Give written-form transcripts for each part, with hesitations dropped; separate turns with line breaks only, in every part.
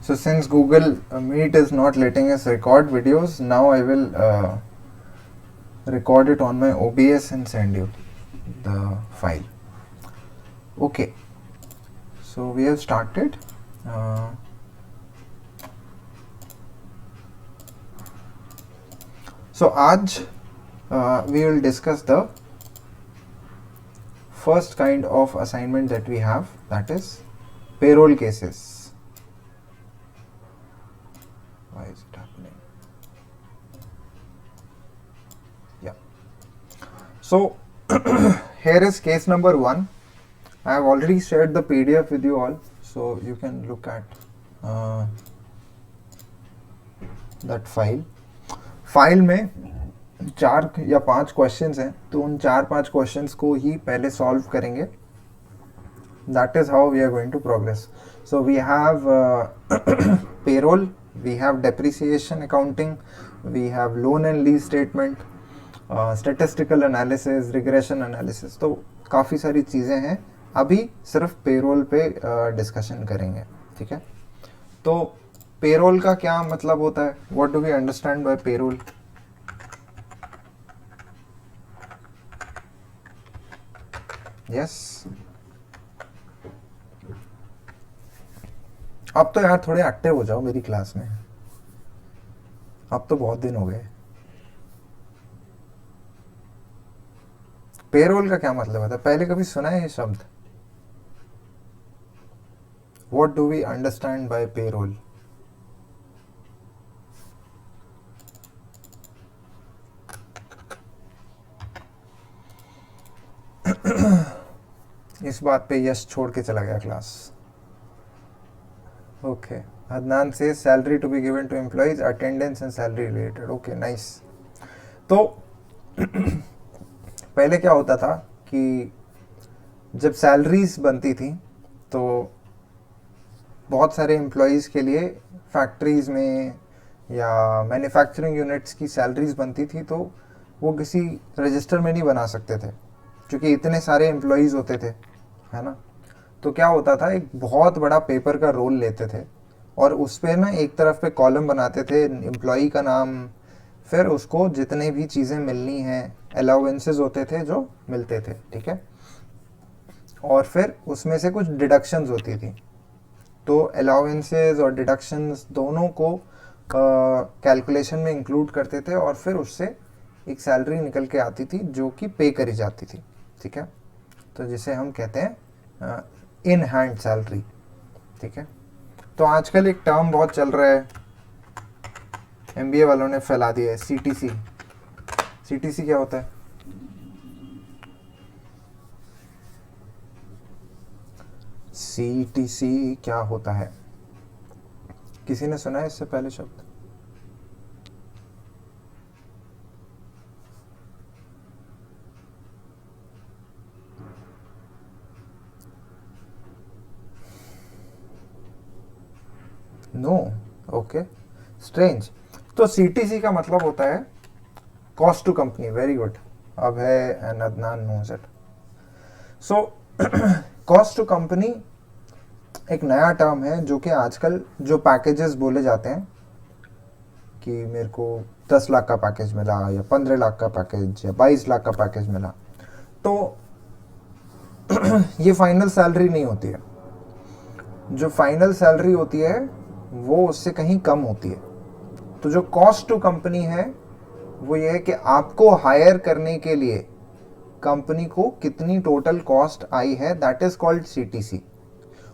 So since Google Meet is not letting us record videos, now I will record it on my OBS and send you the file. Okay, so we have started. So आज we will discuss the first kind of assignment that we have, that is payroll cases. Why is it happening? Yeah. So here is case number 1. I have already shared the PDF with you all, so you can look at that file. File में 4 या 5 questions हैं, तो उन 4-5 questions को ही पहले solve करेंगे. That is how we are going to progress. So we have payroll, we have depreciation accounting, we have loan and lease statement, statistical analysis, regression analysis. तो काफ़ी सारी चीज़ें हैं. अभी सिर्फ पेरोल पे डिस्कशन करेंगे, ठीक है. तो पेरोल का क्या मतलब होता है? What do we understand by payroll? Yes, अब तो यार थोड़े एक्टिव हो जाओ मेरी क्लास में. अब तो बहुत दिन हो गए. पेरोल का क्या मतलब होता है? पहले कभी सुना है ये शब्द? What do we understand by payroll? इस बात पे यश छोड़ के चला गया क्लास. ओके, अदनान से salary to be given to employees, attendance and salary related. Okay, nice. तो पहले क्या होता था कि जब सैलरीज बनती थी तो बहुत सारे एम्प्लॉइज़ के लिए फैक्ट्रीज में या मैन्युफैक्चरिंग यूनिट्स की सैलरीज बनती थी, तो वो किसी रजिस्टर में नहीं बना सकते थे क्योंकि इतने सारे एम्प्लॉइज़ होते थे, है ना. तो क्या होता था, एक बहुत बड़ा पेपर का रोल लेते थे और उस पर ना एक तरफ पे कॉलम बनाते थे, एम्प्लॉई का नाम, फिर उसको जितने भी चीज़ें मिलनी हैं, अलाउंसेस होते थे जो मिलते थे, ठीक है. और फिर उसमें से कुछ डिडक्शंस होती थी. तो अलाउंसेस और डिडक्शंस दोनों को कैलकुलेशन में इंक्लूड करते थे और फिर उससे एक सैलरी निकल के आती थी जो कि पे करी जाती थी, ठीक है. तो जिसे हम कहते हैं इन हैंड सैलरी, ठीक है. तो आजकल एक टर्म बहुत चल रहा है, एमबीए वालों ने फैला दिया है, सीटीसी. सीटीसी क्या होता है? सीटीसी क्या होता है? किसी ने सुना है इससे पहले शब्द? नो. Okay, strange. तो सीटीसी का मतलब होता है cost to company. Very good. Abhay and Adnan knows it. So cost to company एक नया टर्म है जो कि आजकल जो पैकेजेस बोले जाते हैं कि मेरे को 10 लाख का पैकेज मिला या 15 लाख का पैकेज या 22 लाख का पैकेज मिला, तो ये फाइनल सैलरी नहीं होती है. जो फाइनल सैलरी होती है वो उससे कहीं कम होती है. तो जो कॉस्ट टू कंपनी है वो ये है कि आपको हायर करने के लिए कंपनी को कितनी टोटल कॉस्ट आई है, दैट इज कॉल्ड सीटीसी.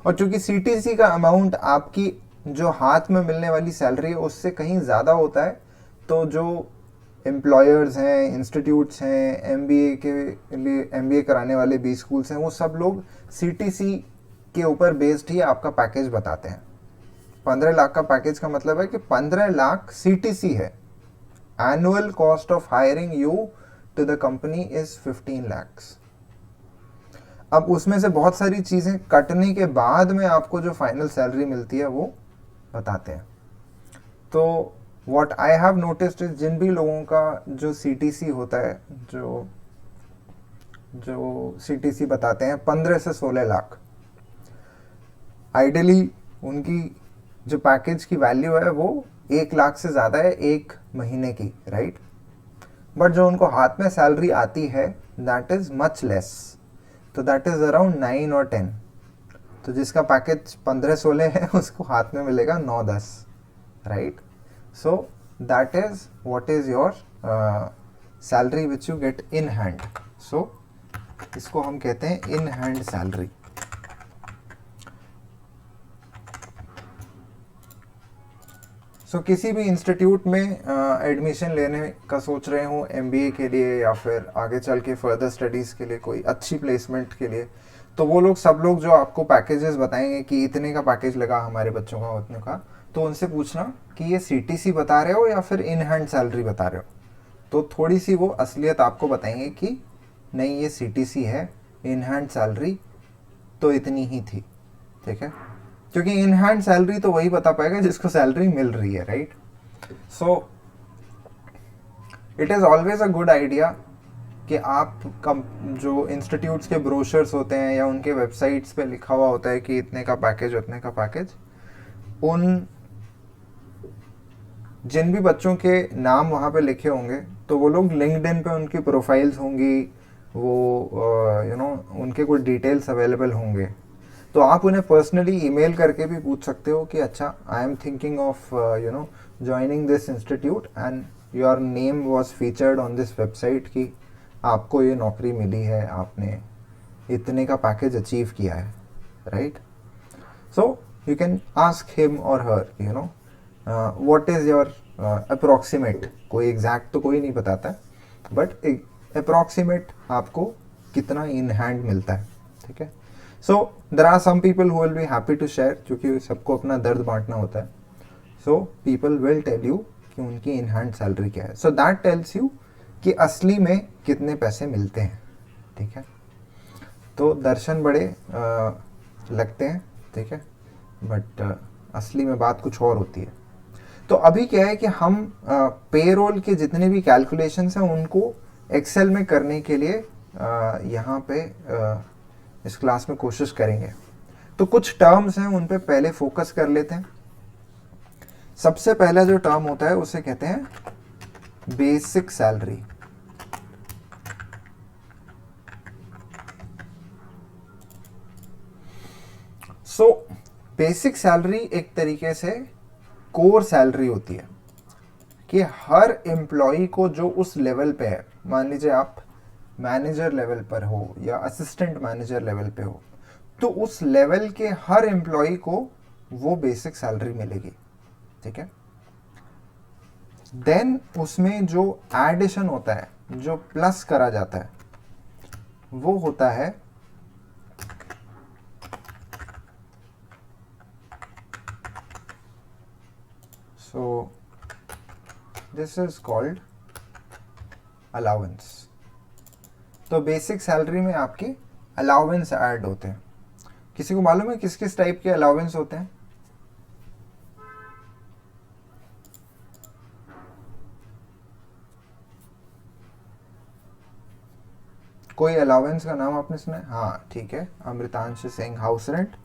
और चूंकि सीटीसी का अमाउंट आपकी जो हाथ में मिलने वाली सैलरी है उससे कहीं ज़्यादा होता है, तो जो एम्प्लॉयर्स हैं, इंस्टीट्यूट्स हैं, एमबीए के लिए एमबीए कराने वाले बी स्कूल्स हैं, वो सब लोग सीटीसी के ऊपर बेस्ड ही आपका पैकेज बताते हैं. 15 लाख का पैकेज का मतलब है कि 15 लाख सीटीसी है. Annual cost of hiring you to the company is 15 lakhs. अब उसमें से बहुत सारी चीज़ें कटने के बाद में आपको जो फाइनल सैलरी मिलती है वो बताते हैं. तो what I have noticed is जिन भी लोगों का जो सीटीसी होता है, जो सीटीसी बताते हैं 15 से 16 लाख, आइडियली उनकी जो पैकेज की वैल्यू है वो 1 लाख से ज़्यादा है एक महीने की, राइट। बट जो उनको हाथ में सैलरी आती है दैट इज़ मच लेस, तो दैट इज़ अराउंड 9 और 10। तो जिसका पैकेज 15-16 है उसको हाथ में मिलेगा 9-10, right. So that is what is your salary which you get in hand. So इसको हम कहते हैं इन हैंड सैलरी। सो किसी भी इंस्टीट्यूट में एडमिशन लेने का सोच रहे हो एमबीए के लिए या फिर आगे चल के फर्दर स्टडीज़ के लिए, कोई अच्छी प्लेसमेंट के लिए, तो वो लोग सब लोग जो आपको पैकेजेस बताएंगे कि इतने का पैकेज लगा हमारे बच्चों का उतने का, तो उनसे पूछना कि ये सीटीसी बता रहे हो या फिर इन हैंड सैलरी बता रहे हो। तो थोड़ी सी वो असलियत आपको बताएंगे कि नहीं ये सीटीसी है, इन हैंड सैलरी तो इतनी ही थी, ठीक है। क्योंकि इन हैंड सैलरी तो वही बता पाएगा जिसको सैलरी मिल रही है, right. So it is always a good idea कि आप जो इंस्टीट्यूट्स के ब्रोशर्स होते हैं या उनके वेबसाइट्स पे लिखा हुआ होता है कि इतने का पैकेज उतने का पैकेज, उन जिन भी बच्चों के नाम वहाँ पे लिखे होंगे तो वो लोग लिंक्डइन पे उनकी प्रोफाइल्स होंगी, वो उनके कुछ डिटेल्स अवेलेबल होंगे, तो आप उन्हें पर्सनली ईमेल करके भी पूछ सकते हो कि अच्छा I am thinking of joining this institute and your name was featured on this website कि आपको ये नौकरी मिली है, आपने इतने का पैकेज अचीव किया है, right. So you can ask him or her what is your approximate, कोई एग्जैक्ट तो कोई नहीं बताता है, बट अप्रॉक्सीमेट आपको कितना इन हैंड मिलता है, ठीक है। So there are some people who will be happy to share, क्योंकि सबको अपना दर्द बांटना होता है। So people will tell you कि उनकी इन हैंड सैलरी क्या है। सो दैट टेल्स यू कि असली में कितने पैसे मिलते हैं, ठीक है। तो दर्शन बड़े लगते हैं, ठीक है, बट असली में बात कुछ और होती है। तो अभी क्या है कि हम पेरोल के जितने भी कैलकुलेशंस हैं उनको एक्सेल में करने के लिए यहाँ पे इस क्लास में कोशिश करेंगे। तो कुछ टर्म्स हैं उन पे पहले फोकस कर लेते हैं। सबसे पहला जो टर्म होता है उसे कहते हैं basic salary. So basic salary एक तरीके से कोर सैलरी होती है कि हर एम्प्लॉय को जो उस लेवल पे है, मान लीजिए आप मैनेजर लेवल पर हो या असिस्टेंट मैनेजर लेवल पे हो, तो उस लेवल के हर एम्प्लॉय को वो बेसिक सैलरी मिलेगी, ठीक है। देन उसमें जो एडिशन होता है, जो प्लस करा जाता है, वो होता है सो दिस इज कॉल्ड अलाउंस। तो बेसिक सैलरी में आपके अलाउंस ऐड होते हैं। किसी को मालूम है किस किस टाइप के अलाउंस होते हैं? कोई अलाउंस का नाम आपने सुना है? हाँ ठीक है, अमृतांश सिंह, हाउस रेंट।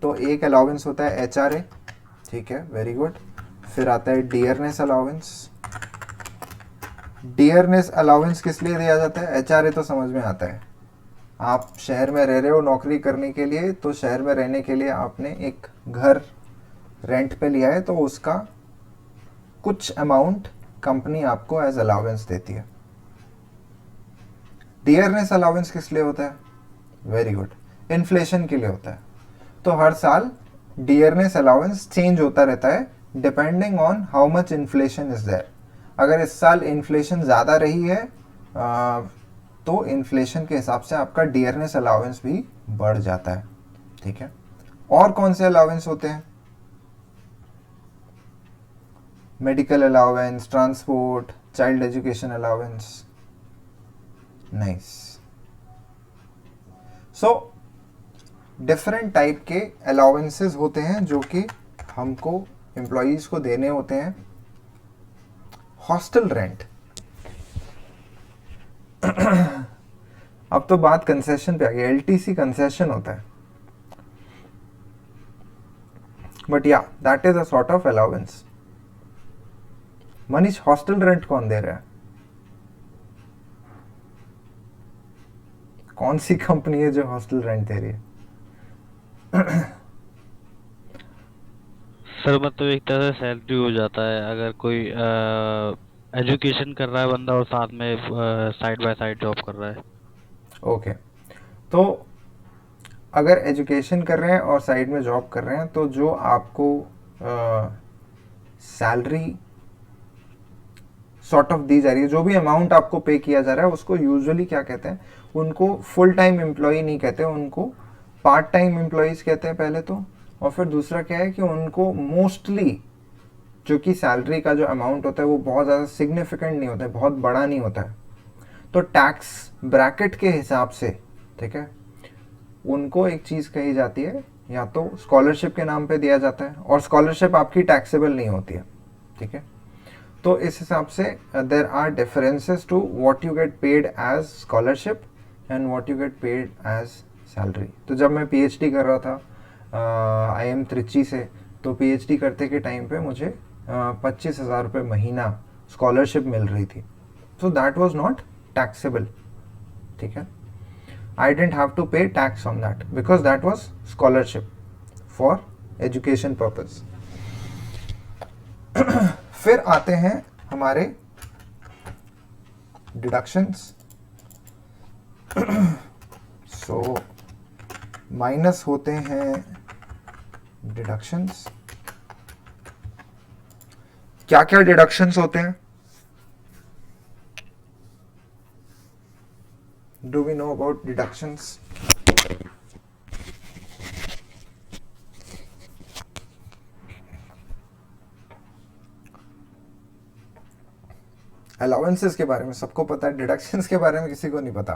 तो एक अलाउंस होता है HRA, ठीक है, वेरी गुड। फिर आता है डियरनेस अलाउंस। डियरनेस अलाउंस किस लिए दिया जाता है? HRA तो समझ में आता है, आप शहर में रह रहे हो नौकरी करने के लिए, तो शहर में रहने के लिए आपने एक घर रेंट पे लिया है, तो उसका कुछ अमाउंट कंपनी आपको एज अलाउंस देती है। डियरनेस अलाउंस किस लिए होता है? वेरी गुड, इन्फ्लेशन के लिए होता है। तो हर साल डियरनेस अलाउंस चेंज होता रहता है depending on how much inflation is there. अगर इस साल इन्फ्लेशन ज़्यादा रही है तो इन्फ्लेशन के हिसाब से आपका डियरनेस अलाउंस भी बढ़ जाता है, ठीक है। और कौन से अलाउंस होते हैं? Medical allowance, transport, child education allowance. Nice. So different type के अलाउंसेस होते हैं जो कि हमको एम्प्लॉयज को देने होते हैं। हॉस्टल रेंट, अब तो बात कंसेशन पे आ गई। LTC कंसेशन होता है। बट या that is a sort of allowance. Manish, hostel rent कौन दे रहा है? कौन सी कंपनी है जो हॉस्टल रेंट दे रही है?
सर मतलब एक तरह से सैलरी हो जाता है अगर कोई एजुकेशन कर रहा है बंदा और साथ में साइड बाय साइड जॉब कर रहा है.
ओके, तो अगर एजुकेशन कर रहे हैं और साइड में जॉब कर रहे हैं तो जो आपको सैलरी सॉर्ट ऑफ दी जा रही है, जो भी अमाउंट आपको पे किया जा रहा है, उसको यूजुअली क्या कहते हैं, उनको फुल टाइम एम्प्लॉय नहीं कहते, उनको पार्ट टाइम एम्प्लॉयज कहते हैं पहले तो. और फिर दूसरा क्या है कि उनको मोस्टली जो कि सैलरी का जो अमाउंट होता है वो बहुत ज़्यादा सिग्निफिकेंट नहीं होता है, बहुत बड़ा नहीं होता है. तो टैक्स ब्रैकेट के हिसाब से, ठीक है, उनको एक चीज़ कही जाती है, या तो स्कॉलरशिप के नाम पे दिया जाता है, और स्कॉलरशिप आपकी टैक्सेबल नहीं होती है, ठीक है. तो इस हिसाब से there are differences to what you get paid as scholarship and what you get paid as salary. तो जब मैं पीएचडी कर रहा था IIM त्रिची से, तो पीएचडी करते के टाइम पे मुझे 25,000 रुपये महीना स्कॉलरशिप मिल रही थी. So that was not taxable, ठीक है. आई डेंट हैव टू पे tax on that because that was scholarship for education purpose. फिर आते हैं हमारे डिडक्शंस. सो माइनस होते हैं डिडक्शंस. क्या क्या डिडक्शंस होते हैं? Do we know about deductions? Allowances के बारे में सबको पता है, डिडक्शंस के बारे में किसी को नहीं पता.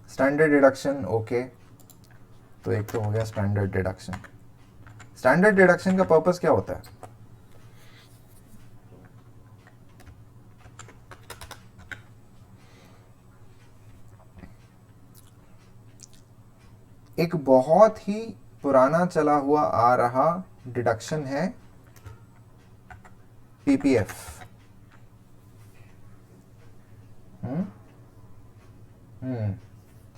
स्टैंडर्ड डिडक्शन, ओके, तो एक तो हो गया स्टैंडर्ड डिडक्शन. स्टैंडर्ड डिडक्शन का पर्पस क्या होता है? एक बहुत ही पुराना चला हुआ आ रहा डिडक्शन है पीपीएफ.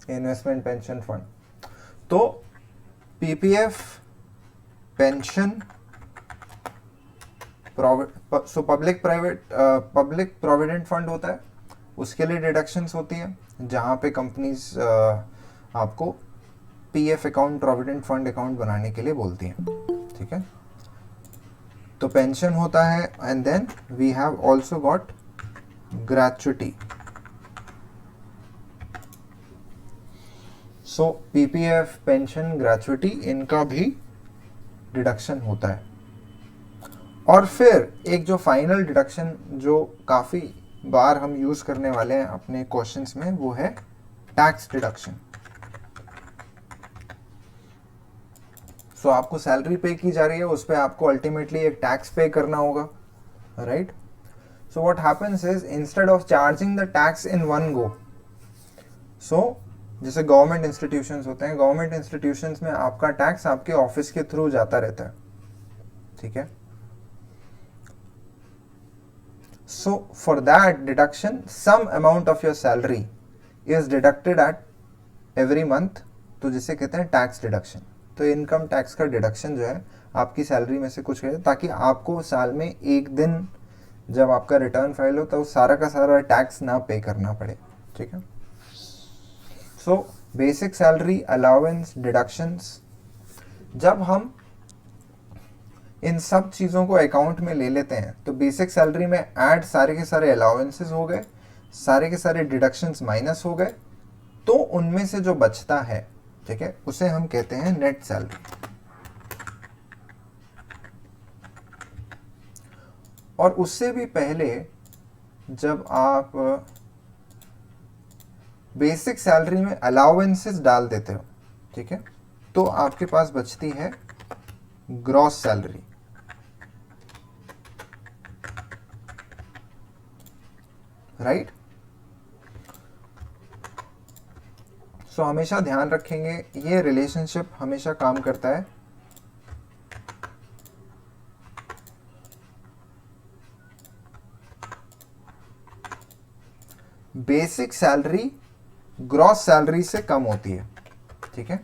Investment pension fund. तो PPF pension so public provident fund होता है, उसके लिए डिडक्शंस होती हैं, जहाँ पे कंपनीज आपको PF account, provident fund account बनाने के लिए बोलती हैं, ठीक है. तो पेंशन होता है, and then we have also got gratuity. So PPF, pension, gratuity, इनका भी डिडक्शन होता है. और फिर एक जो फाइनल डिडक्शन जो काफ़ी बार हम यूज़ करने वाले हैं अपने क्वेश्चंस में, वो है टैक्स डिडक्शन. सो आपको सैलरी पे की जा रही है, उस पर आपको अल्टीमेटली एक टैक्स पे करना होगा, right. So what happens is, instead of charging the tax in one go, so जैसे गवर्नमेंट इंस्टीट्यूशंस होते हैं, गवर्नमेंट इंस्टीट्यूशंस में आपका टैक्स आपके ऑफिस के थ्रू जाता रहता है, ठीक है. So for that deduction some amount of your salary is deducted at every month, तो जिसे कहते हैं टैक्स डिडक्शन. तो इनकम टैक्स का डिडक्शन जो है आपकी सैलरी में से कुछ है, ताकि आपको साल में एक दिन जब आपका रिटर्न फाइल हो तो सारा का सारा टैक्स ना पे करना पड़े, ठीक है. So basic salary, allowance, deductions, जब हम इन सब चीज़ों को अकाउंट में ले लेते हैं तो बेसिक सैलरी में ऐड सारे के सारे अलाउंसेस हो गए, सारे के सारे डिडक्शंस माइनस हो गए, तो उनमें से जो बचता है, ठीक है, उसे हम कहते हैं नेट सैलरी. और उससे भी पहले जब आप बेसिक सैलरी में अलाउंसेस डाल देते हो, ठीक है, तो आपके पास बचती है ग्रॉस सैलरी. राइट. सो हमेशा ध्यान रखेंगे ये रिलेशनशिप हमेशा काम करता है। बेसिक सैलरी ग्रॉस सैलरी से कम होती है, ठीक है।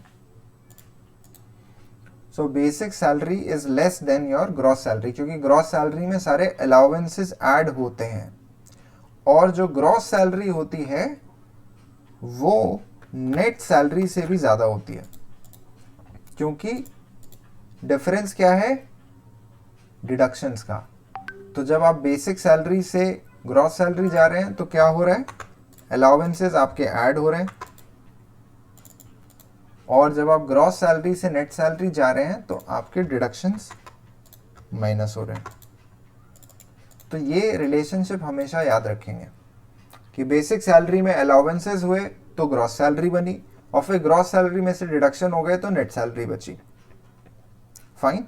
So basic salary is less than your gross salary, क्योंकि ग्रॉस सैलरी में सारे अलाउंसेस ऐड होते हैं, और जो ग्रॉस सैलरी होती है वो नेट सैलरी से भी ज़्यादा होती है, क्योंकि डिफरेंस क्या है, डिडक्शंस का। तो जब आप बेसिक सैलरी से ग्रॉस सैलरी जा रहे हैं तो क्या हो रहा है, अलाउंसेस आपके ऐड हो रहे हैं, और जब आप ग्रॉस सैलरी से नेट सैलरी जा रहे हैं तो आपके डिडक्शंस माइनस हो रहे हैं। तो ये रिलेशनशिप हमेशा याद रखेंगे कि बेसिक सैलरी में अलाउंसेस हुए तो ग्रॉस सैलरी बनी, और फिर ग्रॉस सैलरी में से डिडक्शन हो गए तो नेट सैलरी बची। फाइन,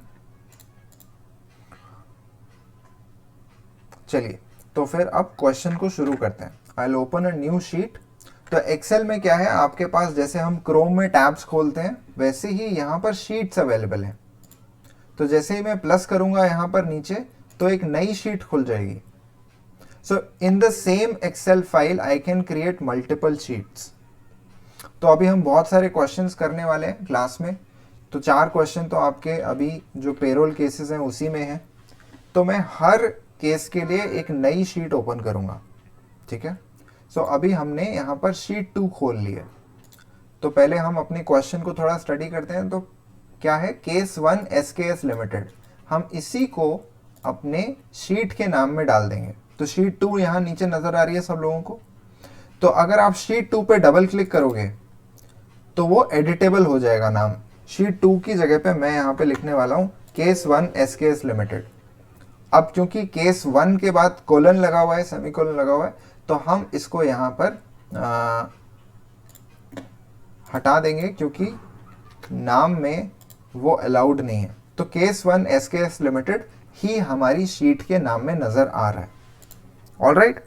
चलिए तो फिर अब क्वेश्चन को शुरू करते हैं। I will open a new sheet. तो एक्सेल में क्या है, आपके पास जैसे हम क्रोम में टैब्स खोलते हैं वैसे ही यहाँ पर शीट्स अवेलेबल हैं। तो जैसे ही मैं प्लस करूंगा यहाँ पर नीचे तो एक नई शीट खुल जाएगी। So in the same Excel file I can create multiple sheets. तो अभी हम बहुत सारे क्वेश्चंस करने वाले हैं क्लास में। तो 4 क्वेश्चन तो आपके अभी जो पेरोल केसेस हैं उसी में हैं। तो मैं हर केस के लिए एक नई शीट ओपन करूंगा, ठीक है। सो अभी हमने यहाँ पर शीट 2 खोल ली है। तो पहले हम अपने क्वेश्चन को थोड़ा स्टडी करते हैं। तो क्या है, केस 1 SKS लिमिटेड, हम इसी को अपने शीट के नाम में डाल देंगे। तो शीट 2 यहाँ नीचे नजर आ रही है सब लोगों को। तो अगर आप शीट 2 पे डबल क्लिक करोगे तो वो एडिटेबल हो जाएगा नाम। शीट 2 की जगह पे मैं यहाँ पे लिखने वाला हूँ केस 1 SKS लिमिटेड। अब क्योंकि केस 1 के बाद कोलन लगा हुआ है, सेमीकोलन लगा हुआ है, तो हम इसको यहाँ पर हटा देंगे क्योंकि नाम में वो अलाउड नहीं है। तो केस 1 SKS लिमिटेड ही हमारी शीट के नाम में नजर आ रहा है। ऑलराइट,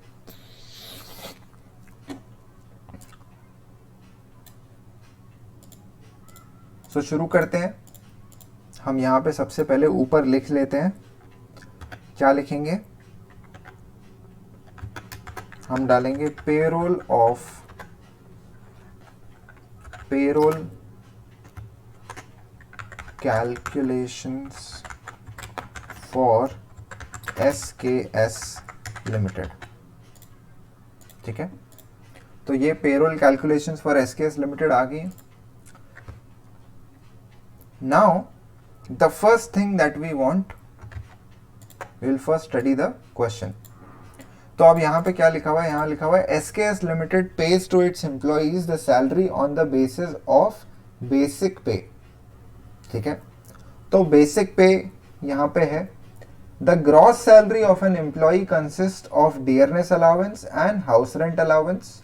सो शुरू करते हैं। हम यहाँ पे सबसे पहले ऊपर लिख लेते हैं। क्या लिखेंगे, हम डालेंगे payroll calculations for SKS limited, ठीक है। तो ये payroll calculations for SKS limited आ गई। Now the first thing that we want, we will first study the question. तो अब यहाँ पे क्या लिखा हुआ है, यहाँ लिखा हुआ है SKS limited pays to its employees the salary on the basis of basic pay, ठीक है। तो बेसिक पे यहाँ पे है, the gross salary of an employee consist of dearness allowance and house rent allowance.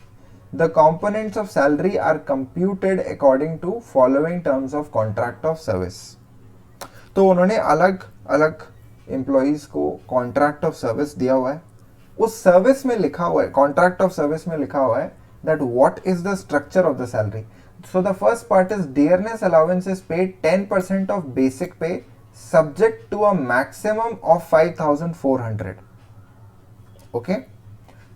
The components of salary are computed according to following terms of contract of service. तो उन्होंने अलग अलग एम्प्लॉइज को contract of service दिया हुआ है। उस service में लिखा हुआ है, कॉन्ट्रैक्ट ऑफ सर्विस में लिखा हुआ है that what is the structure of the salary. So the first part is dearness allowance is paid 10% of basic pay subject to a maximum of 5400। Okay,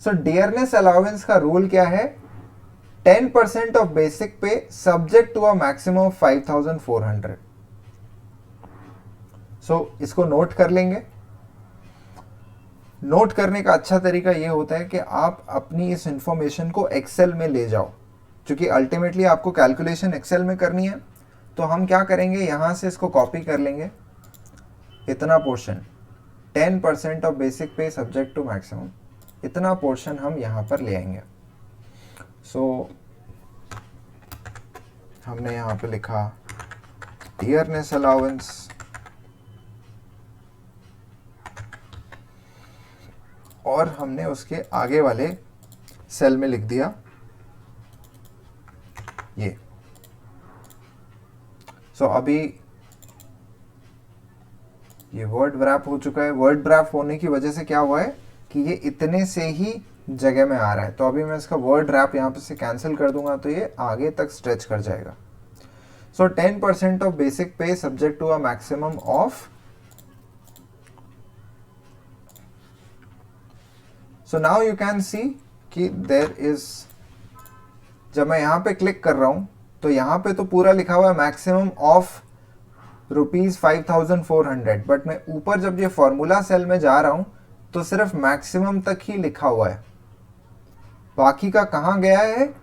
so dearness allowance का rule क्या है, 10% of basic pay subject to a maximum of 5400। So इसको note कर लेंगे। Note करने का अच्छा तरीका ये होता है कि आप अपनी इस इंफॉर्मेशन को एक्सेल में ले जाओ, क्योंकि अल्टीमेटली आपको कैलकुलेशन एक्सेल में करनी है। तो हम क्या करेंगे, यहाँ से इसको कॉपी कर लेंगे, इतना portion 10% of basic pay subject to maximum, इतना पोर्शन हम यहाँ पर ले आएंगे। सो हमने यहाँ पे लिखा डियरनेस अलाउंस और हमने उसके आगे वाले सेल में लिख दिया ये। सो अभी ये वर्ड रैप हो चुका है। वर्ड रैप होने की वजह से क्या हुआ है कि ये इतने से ही जगह में आ रहा है। तो अभी मैं इसका वर्ड रैप यहाँ पे से कैंसिल कर दूंगा तो ये आगे तक स्ट्रेच कर जाएगा। So 10% of basic pay subject to a maximum of, so now you can see कि देयर इज, जब मैं यहाँ पे क्लिक कर रहा हूँ तो यहाँ पे तो पूरा लिखा हुआ है मैक्सिमम ऑफ ₹5,400, बट मैं ऊपर जब ये फॉर्मूला सेल में जा रहा हूँ तो सिर्फ मैक्सिमम तक ही लिखा हुआ है, बाकी का कहाँ गया है,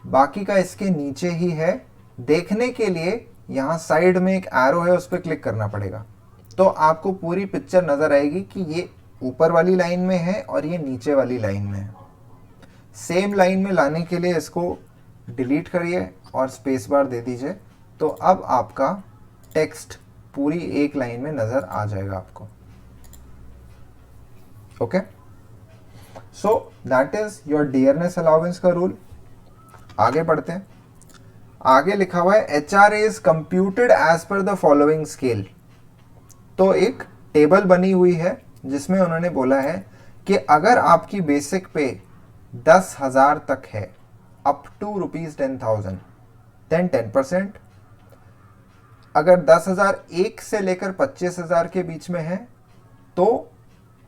बाकी का इसके नीचे ही है। देखने के लिए यहाँ साइड में एक एरो है, उस पर क्लिक करना पड़ेगा तो आपको पूरी पिक्चर नजर आएगी कि ये ऊपर वाली लाइन में है और ये नीचे वाली लाइन में है। सेम लाइन में लाने के लिए इसको डिलीट करिए और स्पेस बार दे दीजिए, तो अब आपका टेक्स्ट पूरी एक लाइन में नजर आ जाएगा आपको। Okay, so that is your dearness allowance का रूल। आगे बढ़ते हैं। आगे लिखा हुआ है HRA is computed as per the following scale. तो एक टेबल बनी हुई है जिसमें उन्होंने बोला है कि अगर आपकी बेसिक पे 10,000 तक है, अप टू ₹10,000, देन 10%। अगर 10,000 एक से लेकर 25,000 के बीच में है तो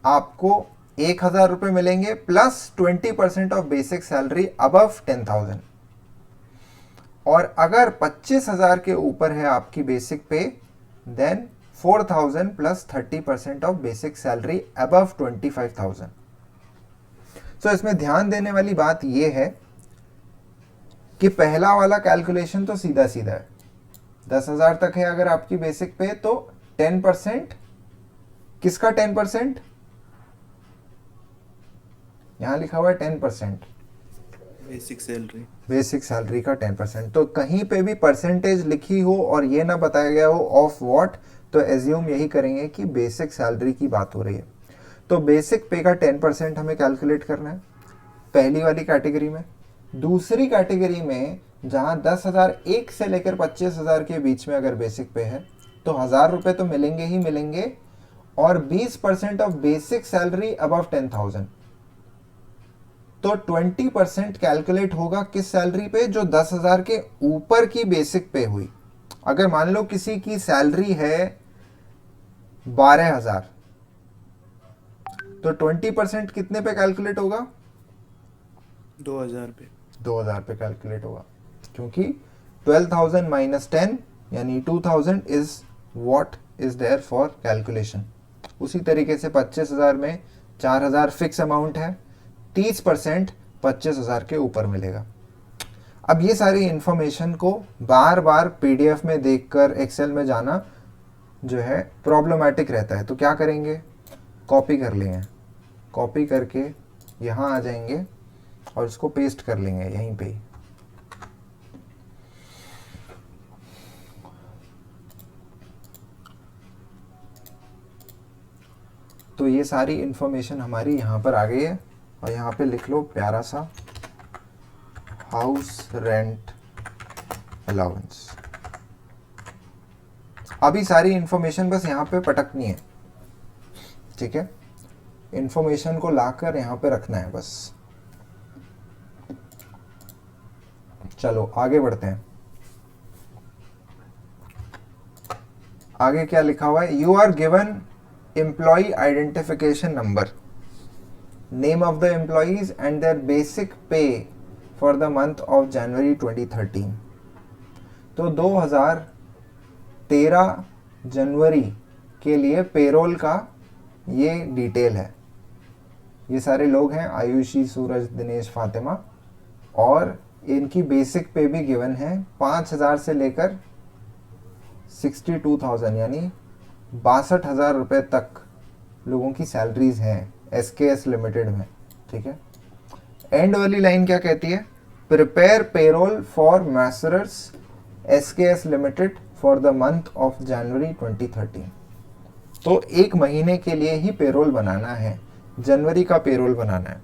आपको 1,000 रुपये मिलेंगे plus 20% of basic salary above 10,000। और अगर 25,000 के ऊपर है आपकी basic pay, then 4,000 plus 30% of basic salary above 25,000। So इसमें ध्यान देने वाली बात यह है कि पहला वाला कैलकुलेशन तो सीधा सीधा है। 10,000 तक है अगर आपकी बेसिक पे तो 10%, किसका 10%? यहां लिखा हुआ है 10%, बेसिक सैलरी का 10%। तो कहीं पे भी परसेंटेज लिखी हो और ये ना बताया गया हो ऑफ व्हाट, तो एज्यूम यही करेंगे कि बेसिक सैलरी की बात हो रही है। तो बेसिक पे का 10% हमें कैलकुलेट करना है पहली वाली कैटेगरी में। दूसरी कैटेगरी में जहां 10,000 एक से लेकर 25,000 के बीच में अगर बेसिक पे है तो 1,000 रुपए तो मिलेंगे ही मिलेंगे, और 20% ऑफ बेसिक सैलरी अबव 10,000। तो 20% कैलकुलेट होगा किस सैलरी पे, जो 10,000 के ऊपर की बेसिक पे हुई। अगर मान लो किसी की सैलरी है 12,000 तो 20% कितने पे कैलकुलेट होगा?
2,000 पे।
2,000 पे कैलकुलेट होगा, क्योंकि 12,000 माइनस 10 यानी 2,000 is what is there for calculation. उसी तरीके से 25,000 में 4,000 फिक्स अमाउंट है, 30% 25,000 के ऊपर मिलेगा। अब ये सारी इंफॉर्मेशन को बार बार PDF में देखकर एक्सेल में जाना जो है प्रॉब्लमेटिक रहता है, तो क्या करेंगे, कॉपी कर लेंगे। कॉपी करके यहाँ आ जाएंगे और इसको पेस्ट कर लेंगे यहीं पे ही। तो ये सारी इंफॉर्मेशन हमारी यहाँ पर आ गई है और यहाँ पे लिख लो प्यारा सा हाउस रेंट अलाउंस। अभी सारी इंफॉर्मेशन बस यहाँ पे पटकनी है, ठीक है। इंफॉर्मेशन को लाकर यहाँ पे रखना है बस। चलो आगे बढ़ते हैं। आगे क्या लिखा हुआ है, you are given employ identification number, name of the employees and their basic pay for the month of January 2013। तो 2013 जनवरी के लिए पेरोल का ये डिटेल है। ये सारे लोग हैं, आयुषी, सूरज, दिनेश, फातिमा, और इनकी बेसिक पे भी गिवन है 5,000 से लेकर 62,000 यानी 62,000 रुपये तक लोगों की सैलरीज हैं SKS लिमिटेड में, ठीक है। एंड वाली लाइन क्या कहती है, prepare payroll for messrs SKS limited for the month of January 2013। तो एक महीने के लिए ही पेरोल बनाना है, जनवरी का पेरोल बनाना है।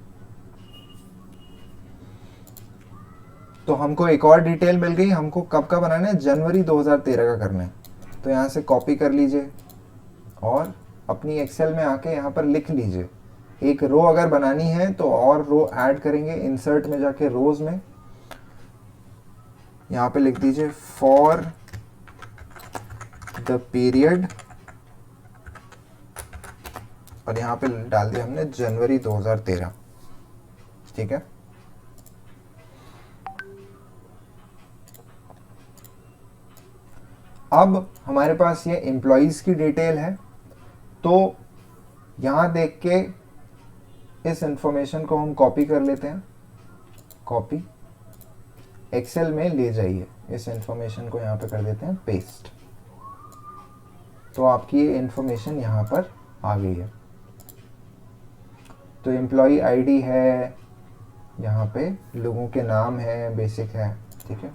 तो हमको एक और डिटेल मिल गई, हमको कब का बनाना है, जनवरी 2013 का करना है। तो यहाँ से कॉपी कर लीजिए और अपनी एक्सेल में आके यहाँ पर लिख लीजिए एक रो अगर बनानी है तो और रो ऐड करेंगे, इंसर्ट में जाके रोज में यहाँ पे लिख दीजिए फॉर द पीरियड, और यहाँ पे डाल दिया हमने जनवरी 2013। ठीक है, अब हमारे पास ये एम्प्लॉयज की डिटेल है, तो यहां देख के इस इंफॉर्मेशन को हम कॉपी कर लेते हैं, कॉपी एक्सेल में ले जाइए, इस इंफॉर्मेशन को यहाँ पे कर देते हैं पेस्ट, तो आपकी ये इंफॉर्मेशन यहाँ पर आ गई है। तो एम्प्लॉय आईडी है, यहाँ पे लोगों के नाम है, बेसिक है। ठीक है,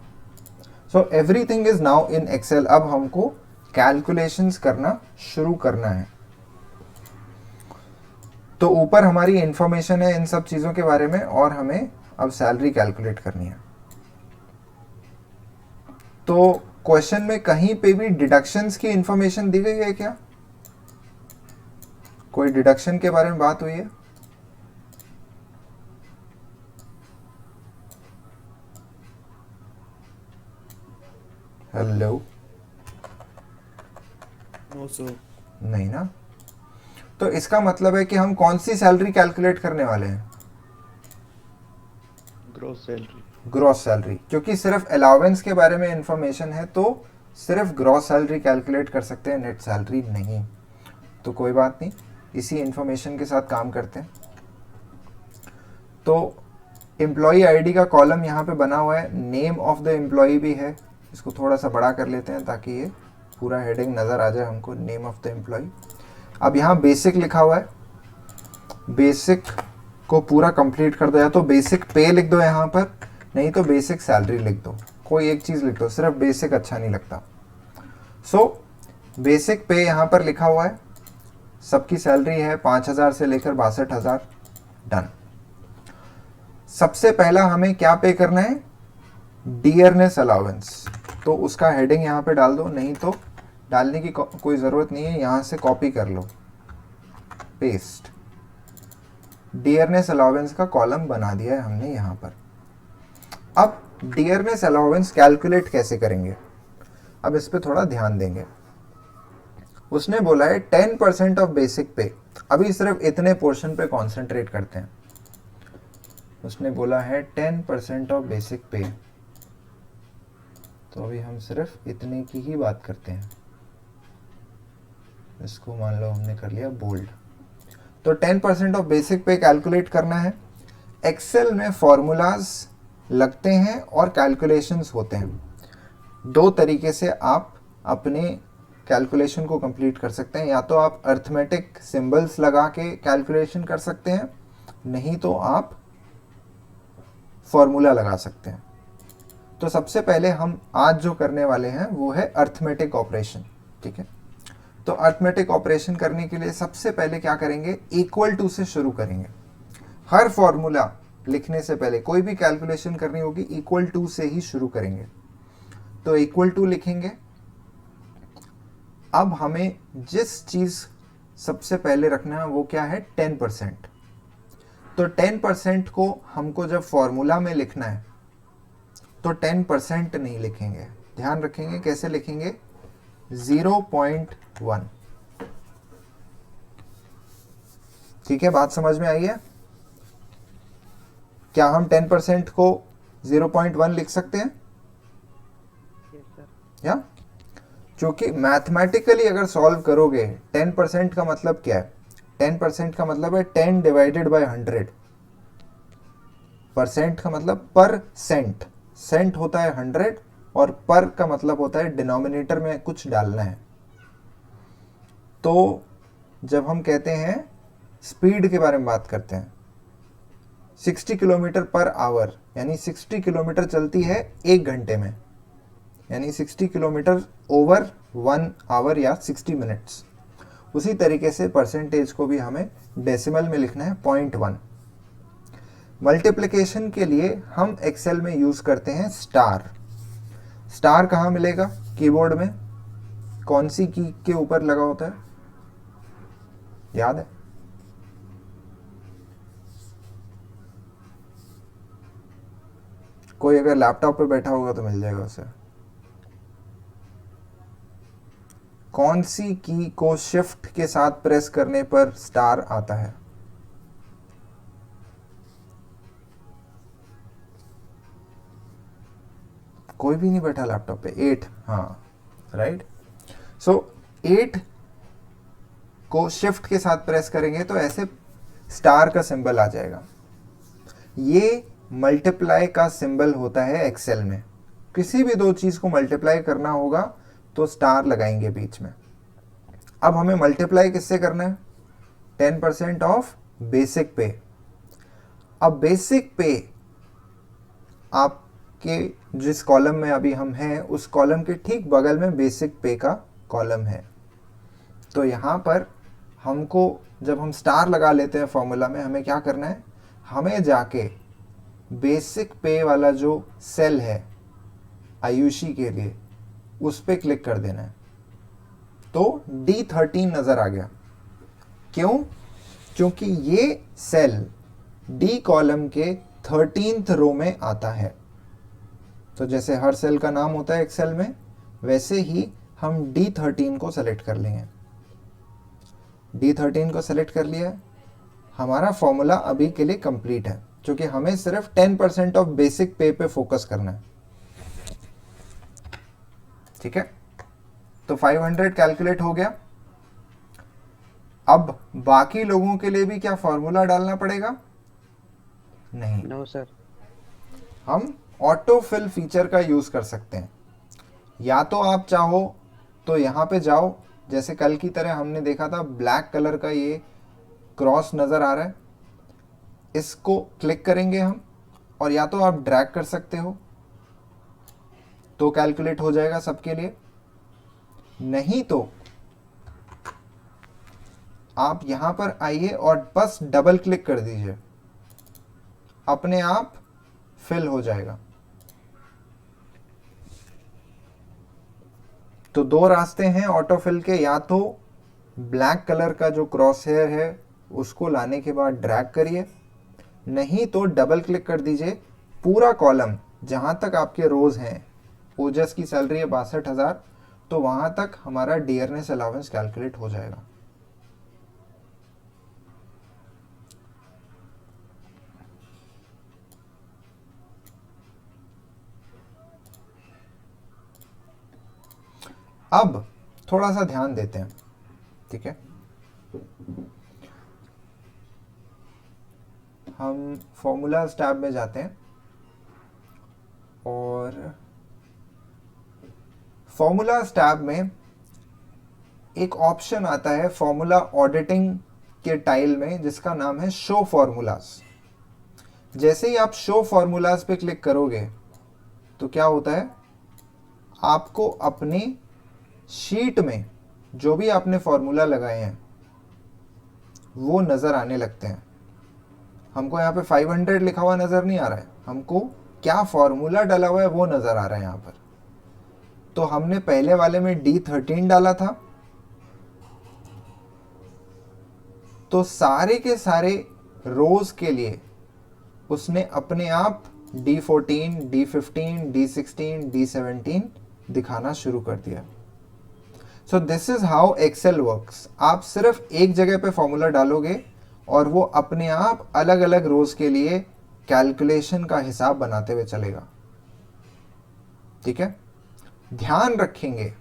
so everything is now in Excel. अब हमको कैलकुलेशंस करना शुरू करना है। तो ऊपर हमारी इंफॉर्मेशन है इन सब चीजों के बारे में, और हमें अब सैलरी कैलकुलेट करनी है। तो क्वेश्चन में कहीं पे भी डिडक्शंस की इंफॉर्मेशन दी गई है क्या? कोई डिडक्शन के बारे में बात हुई है? हेलो, नहीं ना। तो इसका मतलब है कि हम कौन सी सैलरी कैलकुलेट करने वाले हैं?
Gross salary.
ग्रॉस सैलरी, क्योंकि सिर्फ अलाउंस के बारे में इंफॉर्मेशन है तो सिर्फ ग्रॉस सैलरी कैलकुलेट कर सकते हैं, नेट सैलरी नहीं। तो कोई बात नहीं, इसी इंफॉर्मेशन के साथ काम करते हैं। तो एम्प्लॉय आईडी का कॉलम यहाँ पे बना हुआ है, नेम ऑफ द एम्प्लॉय भी है, इसको थोड़ा सा बड़ा कर लेते हैं ताकि ये पूरा हेडिंग नज़र आ जाए हमको, नेम ऑफ द एम्प्लॉय। अब यहाँ बेसिक लिखा हुआ है, बेसिक को पूरा कंप्लीट कर दो, या तो बेसिक पे लिख दो यहाँ पर, नहीं तो बेसिक सैलरी लिख दो, कोई एक चीज़ लिख दो, सिर्फ बेसिक अच्छा नहीं लगता। सो बेसिक पे यहाँ पर लिखा हुआ है, सबकी सैलरी है 5,000 से लेकर 62,000। डन। सबसे पहला हमें क्या पे करना है? डियरनेस अलाउंस, तो उसका हेडिंग यहाँ पे डाल दो, नहीं तो डालने की कोई ज़रूरत नहीं है, यहाँ से कॉपी कर लो, पेस्ट। डियरनेस अलाउंस का कॉलम बना दिया है हमने यहाँ पर। अब डियरनेस अलाउंस कैलकुलेट कैसे करेंगे, अब इस पे थोड़ा ध्यान देंगे। उसने बोला है 10% ऑफ बेसिक पे, अभी सिर्फ इतने पोर्शन पे कॉन्सेंट्रेट करते हैं। उसने बोला है 10% ऑफ बेसिक पे, तो अभी हम सिर्फ इतने की ही बात करते हैं। इसको मान लो हमने कर लिया बोल्ड। तो 10% ऑफ बेसिक पे कैलकुलेट करना है। एक्सेल में फॉर्मूलाज लगते हैं और कैलकुलेशंस होते हैं। दो तरीके से आप अपने कैलकुलेशन को कंप्लीट कर सकते हैं, या तो आप अर्थमेटिक सिंबल्स लगा के कैलकुलेशन कर सकते हैं, नहीं तो आप फॉर्मूला लगा सकते हैं। तो सबसे पहले हम आज जो करने वाले हैं वो है अर्थमेटिक ऑपरेशन। ठीक है, तो अर्थमेटिक ऑपरेशन करने के लिए सबसे पहले क्या करेंगे? इक्वल टू से शुरू करेंगे। हर फॉर्मूला लिखने से पहले, कोई भी कैलकुलेशन करनी होगी, इक्वल टू से ही शुरू करेंगे। तो इक्वल टू लिखेंगे। अब हमें जिस चीज सबसे पहले रखना है वो क्या है? 10%। तो 10% को हमको जब फॉर्मूला में लिखना है तो 10% नहीं लिखेंगे, ध्यान रखेंगे कैसे लिखेंगे? 0.1। ठीक है, बात समझ में आई है? क्या हम 10% को 0.1 लिख सकते हैं? या क्योंकि मैथमेटिकली अगर सॉल्व करोगे 10% का मतलब क्या है? 10% का मतलब है 10 डिवाइडेड बाय 100। परसेंट का मतलब पर सेंट, सेंट होता है 100, और पर का मतलब होता है डिनोमिनेटर में कुछ डालना है। तो जब हम कहते हैं स्पीड के बारे में बात करते हैं, 60 किलोमीटर पर आवर, यानी 60 किलोमीटर चलती है 1 घंटे में, यानी 60 किलोमीटर ओवर 1 आवर या 60 मिनट्स। उसी तरीके से परसेंटेज को भी हमें डेसिमल में लिखना है 0.1। मल्टीप्लिकेशन के लिए हम एक्सेल में यूज करते हैं स्टार। स्टार कहाँ मिलेगा? कीबोर्ड में कौन सी की के ऊपर लगा होता है? याद है? कोई अगर लैपटॉप पे बैठा होगा तो मिल जाएगा उसे। कौन सी की को शिफ्ट के साथ प्रेस करने पर स्टार आता है? कोई भी नहीं बैठा लैपटॉप पे। 8, हाँ राइट। सो 8 को शिफ्ट के साथ प्रेस करेंगे तो ऐसे स्टार का सिंबल आ जाएगा। ये मल्टीप्लाई का सिंबल होता है एक्सेल में। किसी भी दो चीज को मल्टीप्लाई करना होगा तो स्टार लगाएंगे बीच में। अब हमें मल्टीप्लाई किससे करना है? 10% ऑफ बेसिक पे। अब बेसिक पे आपके जिस कॉलम में अभी हम हैं उस कॉलम के ठीक बगल में बेसिक पे का कॉलम है। तो यहाँ पर हमको जब हम स्टार लगा लेते हैं फॉर्मूला में, हमें क्या करना है? हमें जाके बेसिक पे वाला जो सेल है आयुषी के लिए उस पर क्लिक कर देना है। तो D13 नजर आ गया। क्यों? क्योंकि ये सेल डी कॉलम के 13th रो में आता है। तो जैसे हर सेल का नाम होता है एक्सेल में, वैसे ही हम D13 को सेलेक्ट कर लेंगे। D13 को सेलेक्ट कर लिया है। हमारा फॉर्मूला अभी के लिए कंप्लीट है, क्योंकि हमें सिर्फ 10% ऑफ बेसिक पे पे फोकस करना है। ठीक है, तो 500 कैलकुलेट हो गया। अब बाकी लोगों के लिए भी क्या फॉर्मूला डालना पड़ेगा? नहीं।
No sir.
हम ऑटो फिल फीचर का यूज कर सकते हैं। या तो आप चाहो तो यहां पे जाओ, जैसे कल की तरह हमने देखा था, ब्लैक कलर का ये क्रॉस नजर आ रहा है, इसको क्लिक करेंगे हम, और या तो आप ड्रैग कर सकते हो तो कैलकुलेट हो जाएगा सबके लिए। नहीं तो आप यहां पर आइए और बस डबल क्लिक कर दीजिए, अपने आप फिल हो जाएगा। तो दो रास्ते हैं ऑटो फिल के, या तो ब्लैक कलर का जो क्रॉस हेयर है उसको लाने के बाद ड्रैग करिए, नहीं तो डबल क्लिक कर दीजिए। पूरा कॉलम जहां तक आपके रोज हैं, ओजस की सैलरी है 62,000, तो वहां तक हमारा डियरनेस अलाउंस कैलकुलेट हो जाएगा। अब थोड़ा सा ध्यान देते हैं, ठीक है। हम फॉर्मूलाज टैब में जाते हैं और फॉर्मूलाज टैब में एक ऑप्शन आता है फॉर्मूला ऑडिटिंग के टाइल में, जिसका नाम है शो फॉर्मूलाज। जैसे ही आप शो फॉर्मूलाज पे क्लिक करोगे तो क्या होता है, आपको अपने शीट में जो भी आपने फॉर्मूला लगाए हैं वो नजर आने लगते हैं। हमको यहाँ पे 500 लिखा हुआ नजर नहीं आ रहा है, हमको क्या फॉर्मूला डाला हुआ है वो नजर आ रहा है यहाँ पर। तो हमने पहले वाले में D13 डाला था, तो सारे के सारे रोज के लिए उसने अपने आप D14, D15, D16, D17 दिखाना शुरू कर दिया। So this is how Excel works. आप सिर्फ एक जगह पे फॉर्मूला डालोगे और वो अपने आप अलग अलग रोज के लिए कैलकुलेशन का हिसाब बनाते हुए चलेगा। ठीक है, ध्यान रखेंगे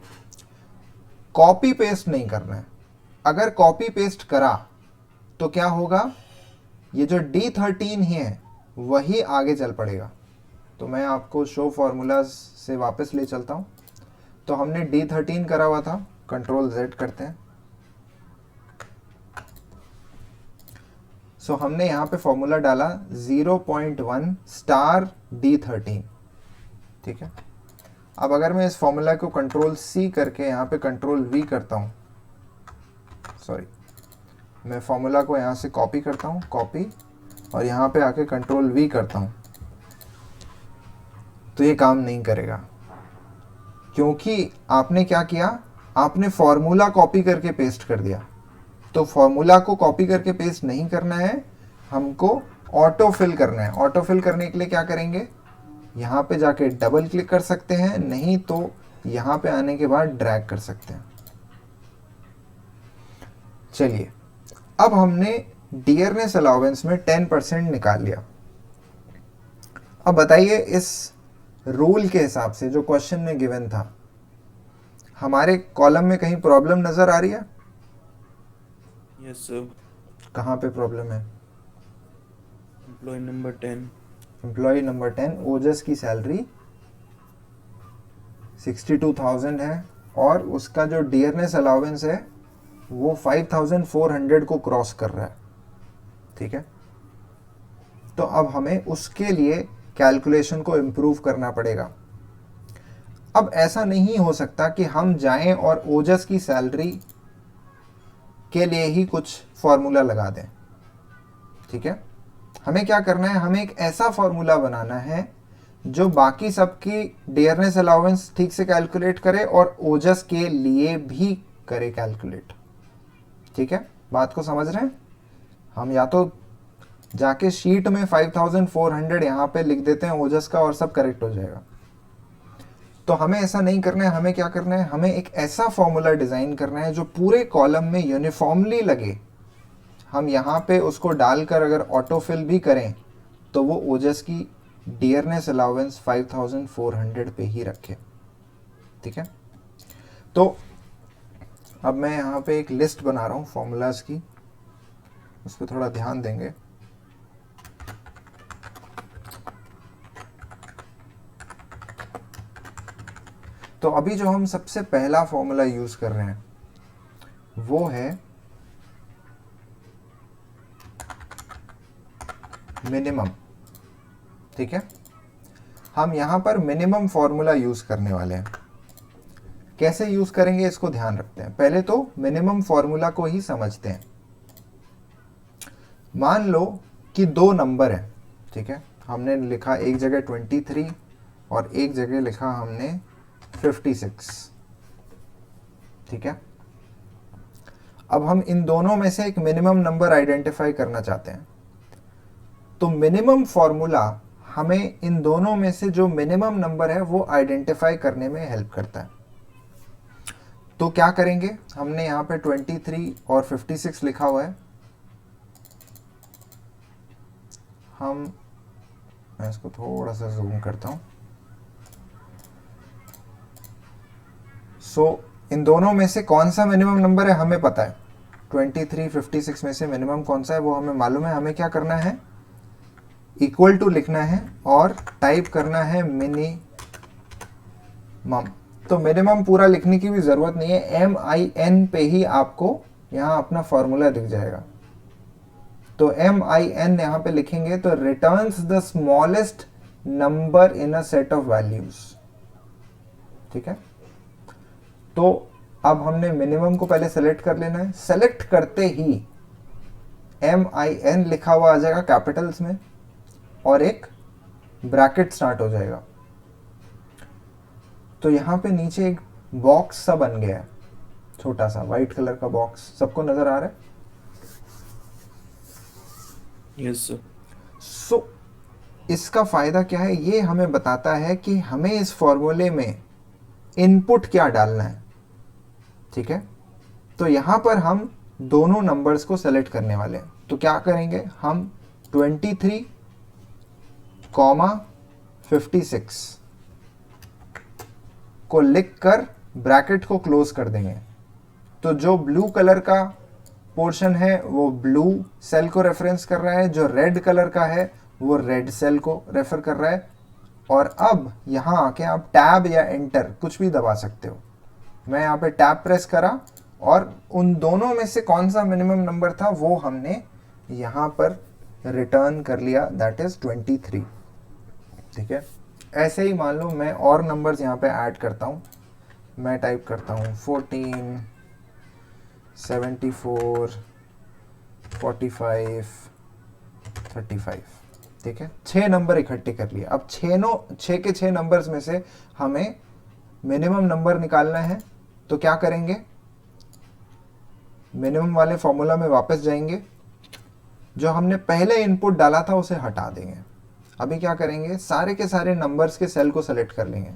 कॉपी पेस्ट नहीं करना है। अगर कॉपी पेस्ट करा तो क्या होगा, ये जो D13 ही है वही आगे चल पड़ेगा। तो मैं आपको शो फॉर्मूलाज से वापस ले चलता हूं। तो हमने D13 करा हुआ था, कंट्रोल Z करते हैं। सो हमने यहाँ पे फॉर्मूला डाला 0.1 स्टार D13। ठीक है, अब अगर मैं इस फॉर्मूला को कंट्रोल C करके यहाँ पे कंट्रोल V करता हूँ, सॉरी, मैं फॉर्मूला को यहाँ से कॉपी करता हूँ, कॉपी, और यहाँ पे आके कंट्रोल V करता हूँ, तो ये काम नहीं करेगा। क्योंकि आपने क्या किया, आपने फॉर्मूला कॉपी करके पेस्ट कर दिया। तो फॉर्मूला को कॉपी करके पेस्ट नहीं करना है, हमको ऑटो फिल करना है। ऑटो फिल करने के लिए क्या करेंगे, यहाँ पे जाके डबल क्लिक कर सकते हैं, नहीं तो यहाँ पे आने के बाद ड्रैग कर सकते हैं। चलिए, अब हमने डियरनेस अलाउंस में 10% निकाल लिया। अब बताइए इस रूल के हिसाब से जो क्वेश्चन में गिवन था, हमारे कॉलम में कहीं प्रॉब्लम नजर आ रही है?
Yes sir.
कहाँ पे प्रॉब्लम है?
Employee number 10।
Employee number 10, Ojas की सैलरी 62,000 है और उसका जो डियरनेस अलाउंस है वो 5,400 को क्रॉस कर रहा है। ठीक है, तो अब हमें उसके लिए कैलकुलेशन को इम्प्रूव करना पड़ेगा। अब ऐसा नहीं हो सकता कि हम जाएं और ओजस की सैलरी के लिए ही कुछ फॉर्मूला लगा दें। ठीक है, हमें क्या करना है, हमें एक ऐसा फॉर्मूला बनाना है जो बाकी सबकी डियरनेस अलाउंस ठीक से कैलकुलेट करे और ओजस के लिए भी करे कैलकुलेट। ठीक है, बात को समझ रहे हैं? हम या तो जाके शीट में 5,400 यहाँ पे लिख देते हैं ओजस का और सब करेक्ट हो जाएगा। तो हमें ऐसा नहीं करना है, हमें क्या करना है, हमें एक ऐसा फॉर्मूला डिजाइन करना है जो पूरे कॉलम में यूनिफॉर्मली लगे। हम यहाँ पे उसको डालकर अगर ऑटो फिल भी करें तो वो ओजस की डियरनेस अलाउंस 5,400 पे ही रखे। ठीक है, तो अब मैं यहाँ पे एक लिस्ट बना रहा हूँ फॉर्मूलाज की, उस पर थोड़ा ध्यान देंगे। तो अभी जो हम सबसे पहला फॉर्मूला यूज कर रहे हैं वो है मिनिमम। ठीक है, हम यहां पर मिनिमम फॉर्मूला यूज करने वाले हैं। कैसे यूज करेंगे इसको ध्यान रखते हैं। पहले तो मिनिमम फॉर्मूला को ही समझते हैं। मान लो कि दो नंबर है। ठीक है, हमने लिखा एक जगह 23 और एक जगह लिखा हमने 56। ठीक है, अब हम इन दोनों में से एक मिनिमम नंबर आइडेंटिफाई करना चाहते हैं। तो मिनिमम फॉर्मूला हमें इन दोनों में से जो मिनिमम नंबर है वो आइडेंटिफाई करने में हेल्प करता है। तो क्या करेंगे, हमने यहाँ पे 23 और 56 लिखा हुआ है। मैं इसको थोड़ा सा जूम करता हूँ। इन दोनों में से कौन सा मिनिमम नंबर है हमें पता है। 23, 56 में से मिनिमम कौन सा है वो हमें मालूम है। हमें क्या करना है, इक्वल टू लिखना है और टाइप करना है मिनिमम। तो मिनिमम पूरा लिखने की भी जरूरत नहीं है, MIN पे ही आपको यहाँ अपना फॉर्मूला दिख जाएगा। तो MIN यहाँ पे लिखेंगे तो returns the smallest number in a set of values. ठीक है, तो अब हमने मिनिमम को पहले सेलेक्ट कर लेना है। सेलेक्ट करते ही MIN लिखा हुआ आ जाएगा कैपिटल्स में और एक ब्रैकेट स्टार्ट हो जाएगा। तो यहाँ पे नीचे एक बॉक्स सा बन गया है, छोटा सा व्हाइट कलर का बॉक्स। सबको नजर आ रहा है?
Yes sir.
सो इसका फायदा क्या है, ये हमें बताता है कि हमें इस फॉर्मूले में इनपुट क्या डालना है। ठीक है, तो यहां पर हम दोनों नंबर्स को सेलेक्ट करने वाले हैं। तो क्या करेंगे, हम 23, 56 को लिखकर ब्रैकेट को क्लोज कर देंगे। तो जो ब्लू कलर का पोर्शन है वो ब्लू सेल को रेफरेंस कर रहा है, जो रेड कलर का है वो रेड सेल को रेफर कर रहा है। और अब यहां आके आप टैब या एंटर कुछ भी दबा सकते हो। मैं यहाँ पे टैब प्रेस करा और उन दोनों में से कौन सा मिनिमम नंबर था वो हमने यहाँ पर रिटर्न कर लिया, दैट इज 23। ठीक है, ऐसे ही मान लो मैं और नंबर्स यहाँ पे ऐड करता हूँ। मैं टाइप करता हूँ 14, 74, 45, 35। ठीक है, 6 नंबर इकट्ठे कर लिए। अब 6 के 6 नंबर्स में से हमें मिनिमम नंबर निकालना है। तो क्या करेंगे, मिनिमम वाले फॉर्मूला में वापस जाएंगे, जो हमने पहले इनपुट डाला था उसे हटा देंगे। अभी क्या करेंगे, सारे के सारे नंबर्स के सेल को सेलेक्ट कर लेंगे।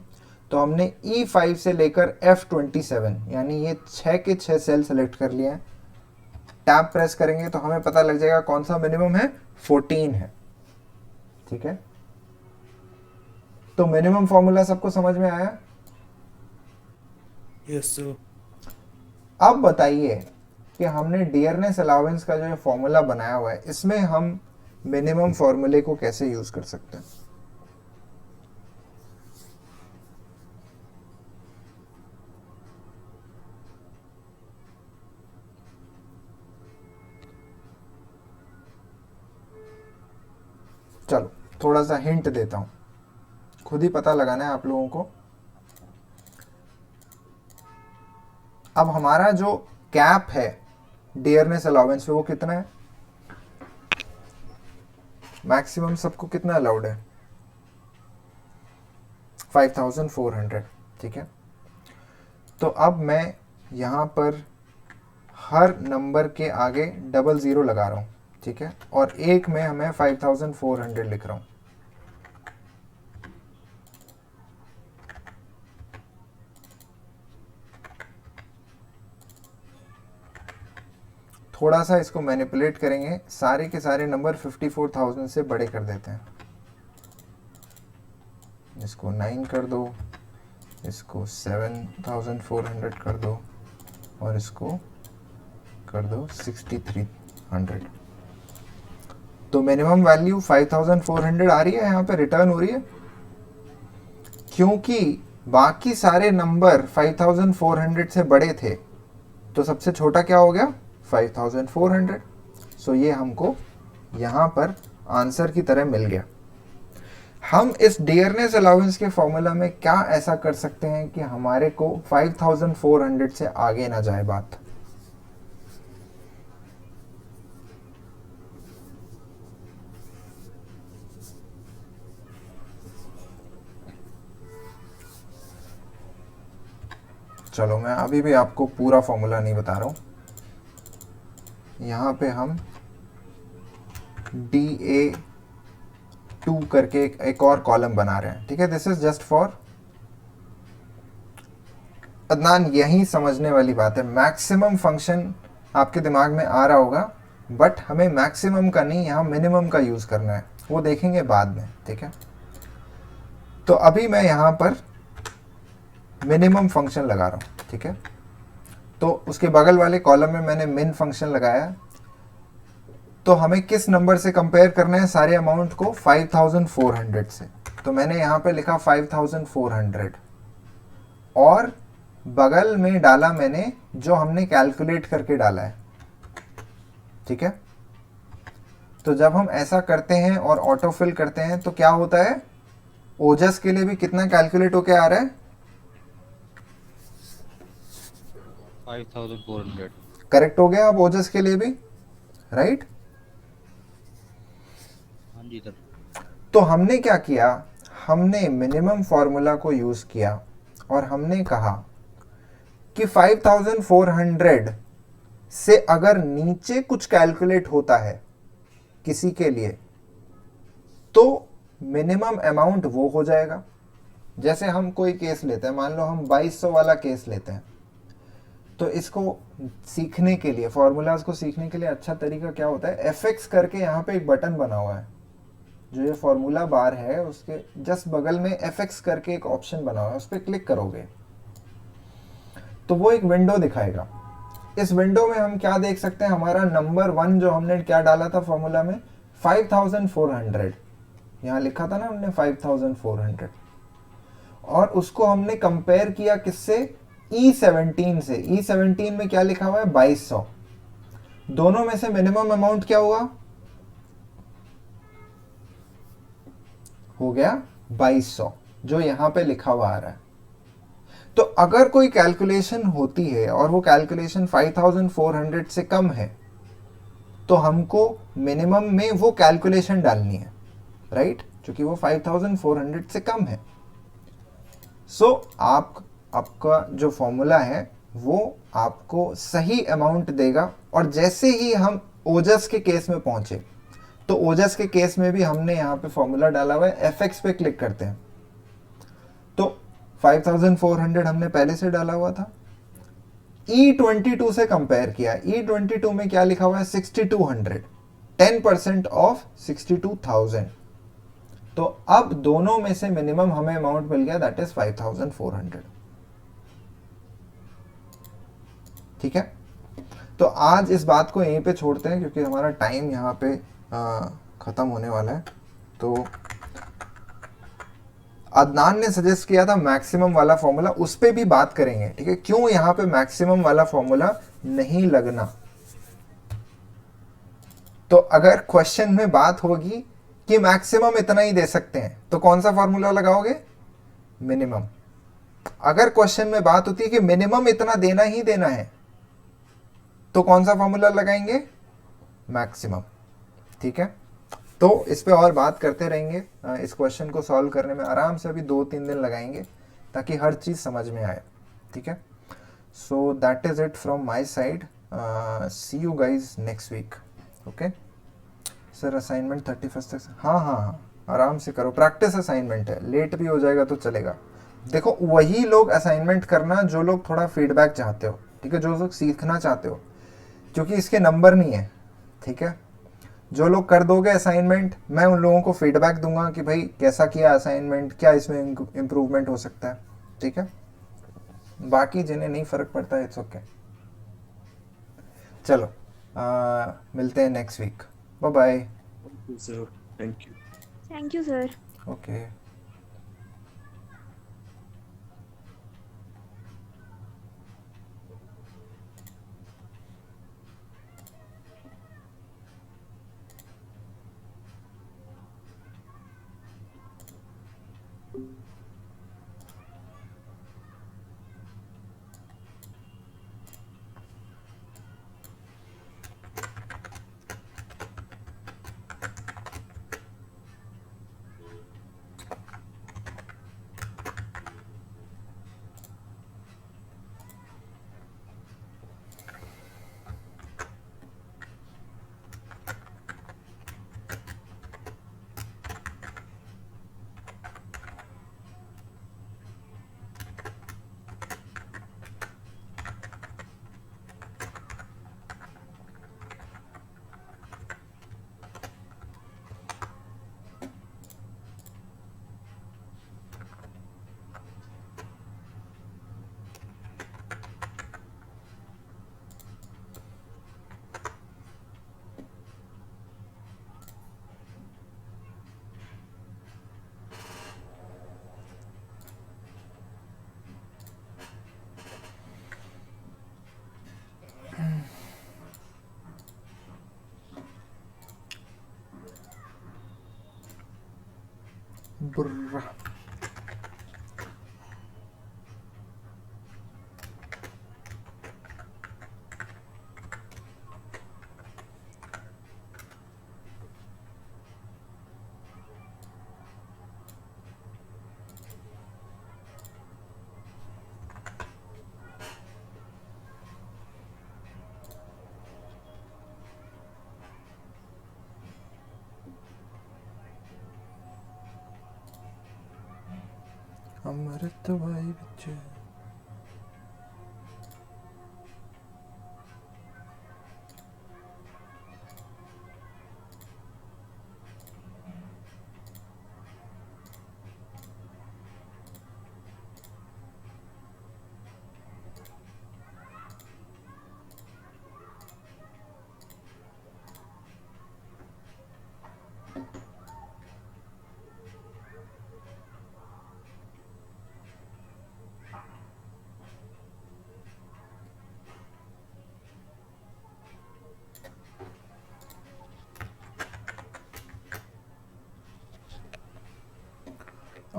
तो हमने E5 से लेकर F27 यानी ये 6 के 6 सेल सेलेक्ट कर लिए हैं। टैब प्रेस करेंगे तो हमें पता लग जाएगा कौन सा मिनिमम है, 14 है। ठीक है, तो मिनिमम फॉर्मूला सबको समझ में आया।
Yes, sir.
अब बताइए कि हमने डियरनेस अलाउंस का जो फॉर्मूला बनाया हुआ है, इसमें हम मिनिमम फॉर्मूले को कैसे यूज कर सकते हैं। चलो थोड़ा सा हिंट देता हूं, खुद ही पता लगाना है आप लोगों को। अब हमारा जो कैप है डियरनेस अलाउंस पे वो कितना है, मैक्सिमम सबको कितना अलाउड है, 5400। ठीक है, तो अब मैं यहां पर हर नंबर के आगे 00 लगा रहा हूं। ठीक है, और एक में हमें 5400 लिख रहा हूं। थोड़ा सा इसको मैनिपुलेट करेंगे, सारे के सारे नंबर 54,000 से बड़े कर देते हैं। इसको 9 कर दो, इसको 7,400 कर दो, और इसको कर दो 6,300। तो मिनिमम वैल्यू 5,400 आ रही है, यहाँ पे रिटर्न हो रही है, क्योंकि बाकी सारे नंबर 5,400 से बड़े थे। तो सबसे छोटा क्या हो गया, 5,400। सो ये हमको यहाँ पर आंसर की तरह मिल गया। हम इस डियरनेस अलाउंस के फॉर्मूला में क्या ऐसा कर सकते हैं कि हमारे को 5,400 से आगे ना जाए बात। चलो मैं अभी भी आपको पूरा फॉर्मूला नहीं बता रहा हूं। यहाँ पे हम DA2 करके एक और कॉलम बना रहे हैं। ठीक है, this is just for Adnan, यही समझने वाली बात है। मैक्सिमम फंक्शन आपके दिमाग में आ रहा होगा, बट हमें मैक्सिमम का नहीं, यहाँ मिनिमम का यूज करना है, वो देखेंगे बाद में। ठीक है, तो अभी मैं यहाँ पर मिनिमम फंक्शन लगा रहा हूँ। ठीक है, तो उसके बगल वाले कॉलम में मैंने मिन फंक्शन लगाया। तो हमें किस नंबर से कंपेयर करना है सारे अमाउंट को, 5,400 से। तो मैंने यहाँ पे लिखा 5,400 और बगल में डाला मैंने जो हमने कैलकुलेट करके डाला है। ठीक है, तो जब हम ऐसा करते हैं और ऑटो फिल करते हैं तो क्या होता है, ओजस के लिए भी कितना कैलकुलेट होके आ रहा है,
5,400।
करेक्ट हो गया अब ओजस के लिए भी, राइट।
हाँ जी सर।
तो हमने क्या किया, हमने मिनिमम फॉर्मूला को यूज किया और हमने कहा कि 5,400 से अगर नीचे कुछ कैलकुलेट होता है किसी के लिए तो मिनिमम अमाउंट वो हो जाएगा। जैसे हम कोई केस लेते हैं, मान लो हम 2200 वाला केस लेते हैं, तो इसको सीखने के लिए, फॉर्मूलाज को सीखने के लिए अच्छा तरीका क्या होता है, fx करके यहाँ पे एक बटन बना हुआ है, जो ये फॉर्मूला बार है उसके जस्ट बगल में fx करके एक ऑप्शन बना हुआ है, उस पर क्लिक करोगे तो वो एक विंडो दिखाएगा। इस विंडो में हम क्या देख सकते हैं, हमारा नंबर 1 जो हमने क्या डाला था फॉर्मूला में, 5,400, यहाँ लिखा था ना हमने 5,400, और उसको हमने कंपेयर किया किससे, E17 से। E17 में क्या लिखा हुआ है, 2200। दोनों में से मिनिमम अमाउंट क्या हुआ, हो गया 2200, जो यहां पे लिखा हुआ आ रहा है। तो अगर कोई कैलकुलेशन होती है और वो कैलकुलेशन 5,400 से कम है तो हमको मिनिमम में वो कैलकुलेशन डालनी है, राइट, क्योंकि वो 5,400 से कम है। सो आपका जो फॉर्मूला है वो आपको सही अमाउंट देगा। और जैसे ही हम ओजस के केस में पहुंचे तो ओजस के केस में भी हमने यहाँ पे फॉर्मूला डाला हुआ है, एफ पे क्लिक करते हैं तो 5400 हमने पहले से डाला हुआ था, E22 से कंपेयर किया, E22 में क्या लिखा हुआ है 6200, 10% ऑफ 62,000। तो अब दोनों में से मिनिमम हमें अमाउंट मिल गया, दैट इज 5400। ठीक है, तो आज इस बात को यहीं पे छोड़ते हैं क्योंकि हमारा टाइम यहाँ पे खत्म होने वाला है। तो अदनान ने सजेस्ट किया था मैक्सिमम वाला फॉर्मूला, उस पर भी बात करेंगे। ठीक है, क्यों यहाँ पे मैक्सिमम वाला फॉर्मूला नहीं लगना। तो अगर क्वेश्चन में बात होगी कि मैक्सिमम इतना ही दे सकते हैं तो कौन सा फॉर्मूला लगाओगे, मिनिमम। अगर क्वेश्चन में बात होती है कि मिनिमम इतना देना ही देना है तो कौन सा फॉर्मूला लगाएंगे, मैक्सिमम। ठीक है, तो इस पे और बात करते रहेंगे। इस क्वेश्चन को सॉल्व करने में आराम से अभी 2-3 दिन लगाएंगे ताकि हर चीज़ समझ में आए। ठीक है, so that is it from my side, see you guys next week. Okay sir, assignment 31 तक, हाँ हाँ हाँ आराम से करो, प्रैक्टिस असाइनमेंट है, लेट भी हो जाएगा तो चलेगा। देखो वही लोग असाइनमेंट करना जो लोग थोड़ा फीडबैक चाहते हो, ठीक है, जो लोग सीखना चाहते हो, क्योंकि इसके नंबर नहीं है। ठीक है, जो लोग कर दोगे असाइनमेंट, मैं उन लोगों को फीडबैक दूंगा कि भाई कैसा किया असाइनमेंट, क्या इसमें इम्प्रूवमेंट हो सकता है। ठीक है, बाकी जिन्हें नहीं फर्क पड़ता है इट्स ओके। चलो मिलते हैं next week, bye bye.
Okay, sir. Thank you.
Thank you, sir.
Okay. Burra Amrit भाई बच्चे।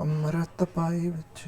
अमृत पाई बच्चे।